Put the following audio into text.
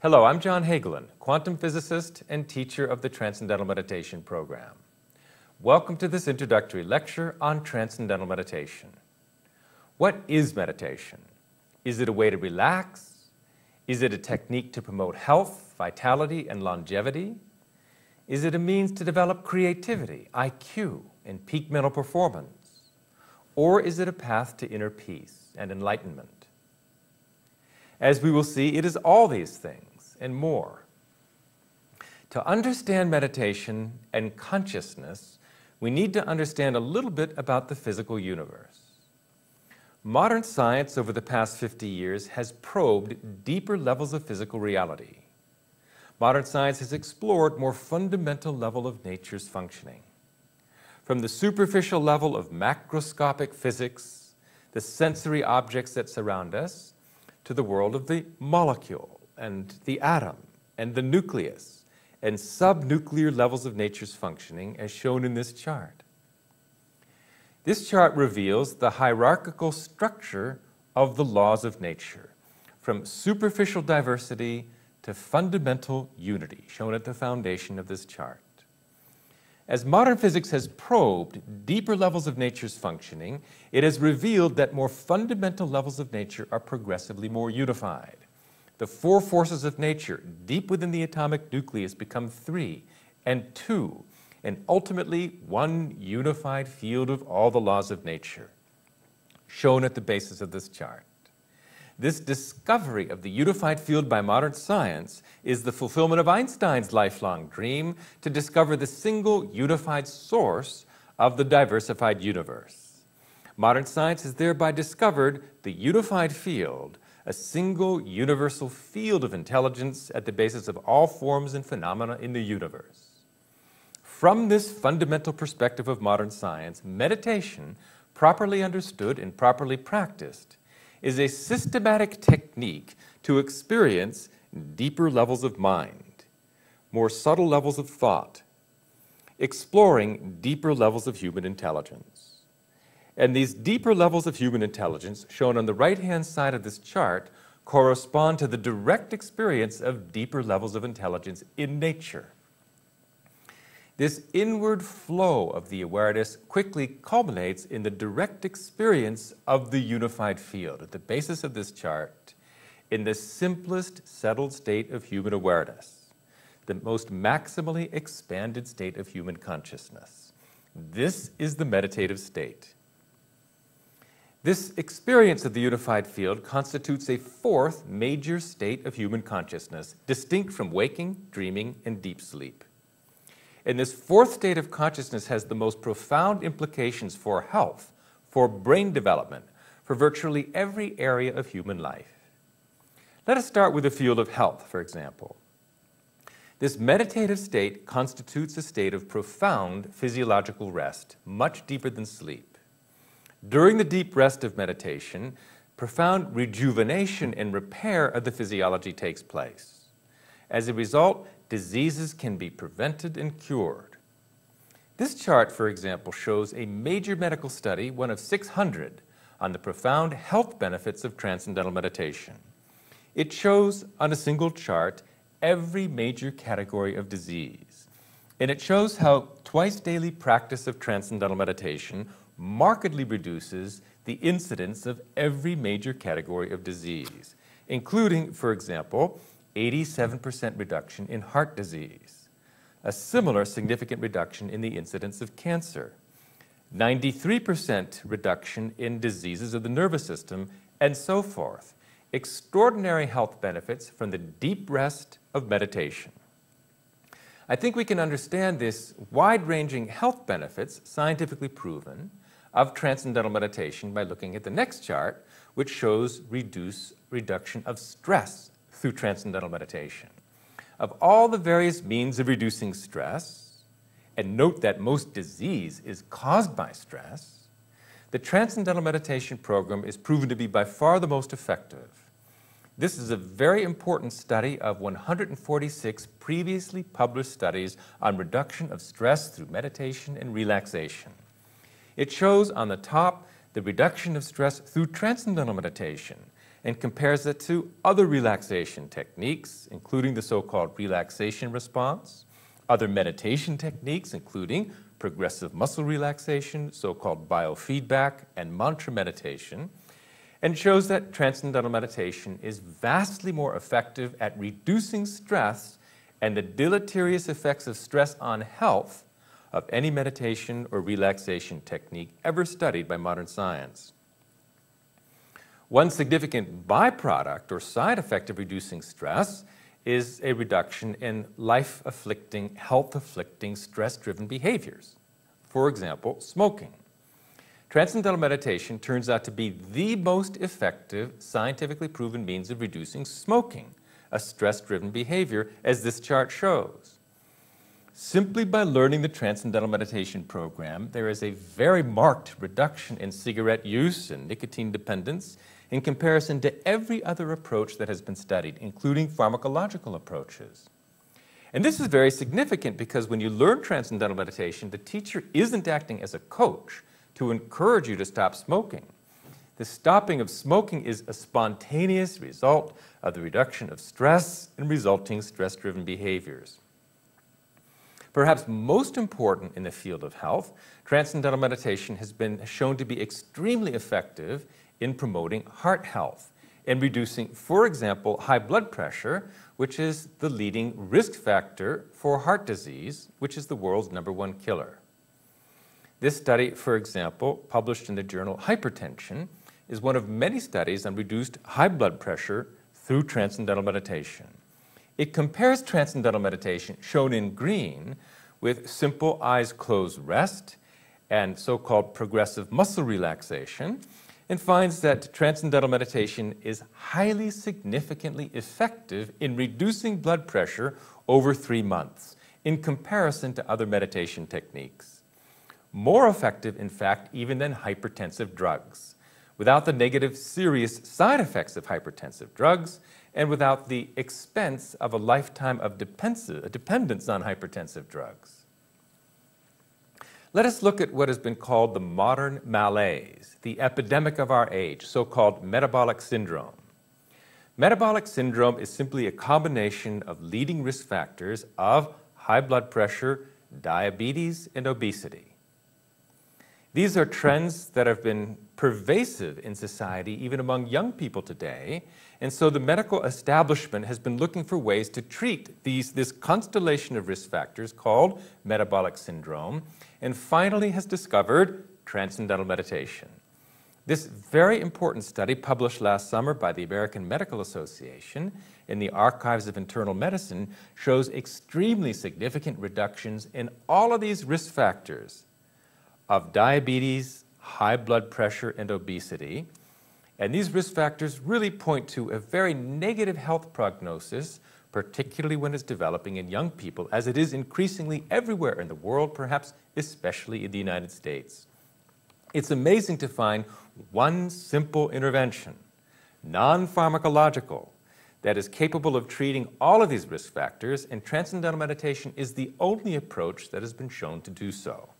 Hello, I'm John Hagelin, quantum physicist and teacher of the Transcendental Meditation program. Welcome to this introductory lecture on Transcendental Meditation. What is meditation? Is it a way to relax? Is it a technique to promote health, vitality, and longevity? Is it a means to develop creativity, IQ, and peak mental performance? Or is it a path to inner peace and enlightenment? As we will see, it is all these things and more. To understand meditation and consciousness, we need to understand a little bit about the physical universe. Modern science over the past 50 years has probed deeper levels of physical reality. Modern science has explored more fundamental level of nature's functioning. From the superficial level of macroscopic physics, the sensory objects that surround us, to the world of the molecule and the atom and the nucleus and subnuclear levels of nature's functioning as shown in this chart. This chart reveals the hierarchical structure of the laws of nature, from superficial diversity to fundamental unity, shown at the foundation of this chart. As modern physics has probed deeper levels of nature's functioning, it has revealed that more fundamental levels of nature are progressively more unified. The four forces of nature deep within the atomic nucleus become 3 and 2, and ultimately one unified field of all the laws of nature, shown at the basis of this chart. This discovery of the unified field by modern science is the fulfillment of Einstein's lifelong dream to discover the single unified source of the diversified universe. Modern science has thereby discovered the unified field, a single universal field of intelligence at the basis of all forms and phenomena in the universe. From this fundamental perspective of modern science, meditation, properly understood and properly practiced, is a systematic technique to experience deeper levels of mind, more subtle levels of thought, exploring deeper levels of human intelligence. And these deeper levels of human intelligence, shown on the right-hand side of this chart, correspond to the direct experience of deeper levels of intelligence in nature. This inward flow of the awareness quickly culminates in the direct experience of the unified field at the basis of this chart, in the simplest settled state of human awareness, the most maximally expanded state of human consciousness. This is the meditative state. This experience of the unified field constitutes a fourth major state of human consciousness, distinct from waking, dreaming, and deep sleep. And this fourth state of consciousness has the most profound implications for health, for brain development, for virtually every area of human life. Let us start with the field of health, for example. This meditative state constitutes a state of profound physiological rest, much deeper than sleep. During the deep rest of meditation, profound rejuvenation and repair of the physiology takes place. As a result, diseases can be prevented and cured. This chart, for example, shows a major medical study, one of 600, on the profound health benefits of transcendental meditation. It shows on a single chart every major category of disease. And it shows how twice-daily practice of transcendental meditation markedly reduces the incidence of every major category of disease, including, for example, 87% reduction in heart disease, a similar significant reduction in the incidence of cancer, 93% reduction in diseases of the nervous system, and so forth. Extraordinary health benefits from the deep rest of meditation. I think we can understand this wide-ranging health benefits, scientifically proven, of transcendental meditation by looking at the next chart, which shows reduction of stress through transcendental meditation. Of all the various means of reducing stress, and note that most disease is caused by stress, the transcendental meditation program is proven to be by far the most effective. This is a very important study of 146 previously published studies on reduction of stress through meditation and relaxation. It shows on the top the reduction of stress through transcendental meditation, and compares it to other relaxation techniques, including the so-called relaxation response, other meditation techniques, including progressive muscle relaxation, so-called biofeedback, and mantra meditation, and shows that transcendental meditation is vastly more effective at reducing stress and the deleterious effects of stress on health of any meditation or relaxation technique ever studied by modern science. One significant byproduct or side effect of reducing stress is a reduction in life-afflicting, health-afflicting, stress-driven behaviors. For example, smoking. Transcendental meditation turns out to be the most effective, scientifically proven means of reducing smoking, a stress-driven behavior, as this chart shows. Simply by learning the Transcendental Meditation program, there is a very marked reduction in cigarette use and nicotine dependence in comparison to every other approach that has been studied, including pharmacological approaches. And this is very significant because when you learn Transcendental Meditation, the teacher isn't acting as a coach to encourage you to stop smoking. The stopping of smoking is a spontaneous result of the reduction of stress and resulting stress-driven behaviors. Perhaps most important in the field of health, Transcendental Meditation has been shown to be extremely effective in promoting heart health and reducing, for example, high blood pressure, which is the leading risk factor for heart disease, which is the world's #1 killer. This study, for example, published in the journal Hypertension, is one of many studies on reduced high blood pressure through Transcendental Meditation. It compares Transcendental Meditation, shown in green, with simple eyes closed rest and so-called progressive muscle relaxation, and finds that Transcendental Meditation is highly significantly effective in reducing blood pressure over 3 months in comparison to other meditation techniques. More effective, in fact, even than hypertensive drugs, without the negative serious side effects of hypertensive drugs and without the expense of a lifetime of dependence on hypertensive drugs. Let us look at what has been called the modern malaise, the epidemic of our age, so-called metabolic syndrome. Metabolic syndrome is simply a combination of leading risk factors of high blood pressure, diabetes, and obesity. These are trends that have been pervasive in society, even among young people today, and so the medical establishment has been looking for ways to treat this constellation of risk factors called metabolic syndrome, and finally has discovered Transcendental Meditation. This very important study, published last summer by the American Medical Association in the Archives of Internal Medicine, shows extremely significant reductions in all of these risk factors of diabetes, high blood pressure, and obesity. And these risk factors really point to a very negative health prognosis, particularly when it's developing in young people, as it is increasingly everywhere in the world, perhaps especially in the United States. It's amazing to find one simple intervention, non-pharmacological, that is capable of treating all of these risk factors, and Transcendental Meditation is the only approach that has been shown to do so.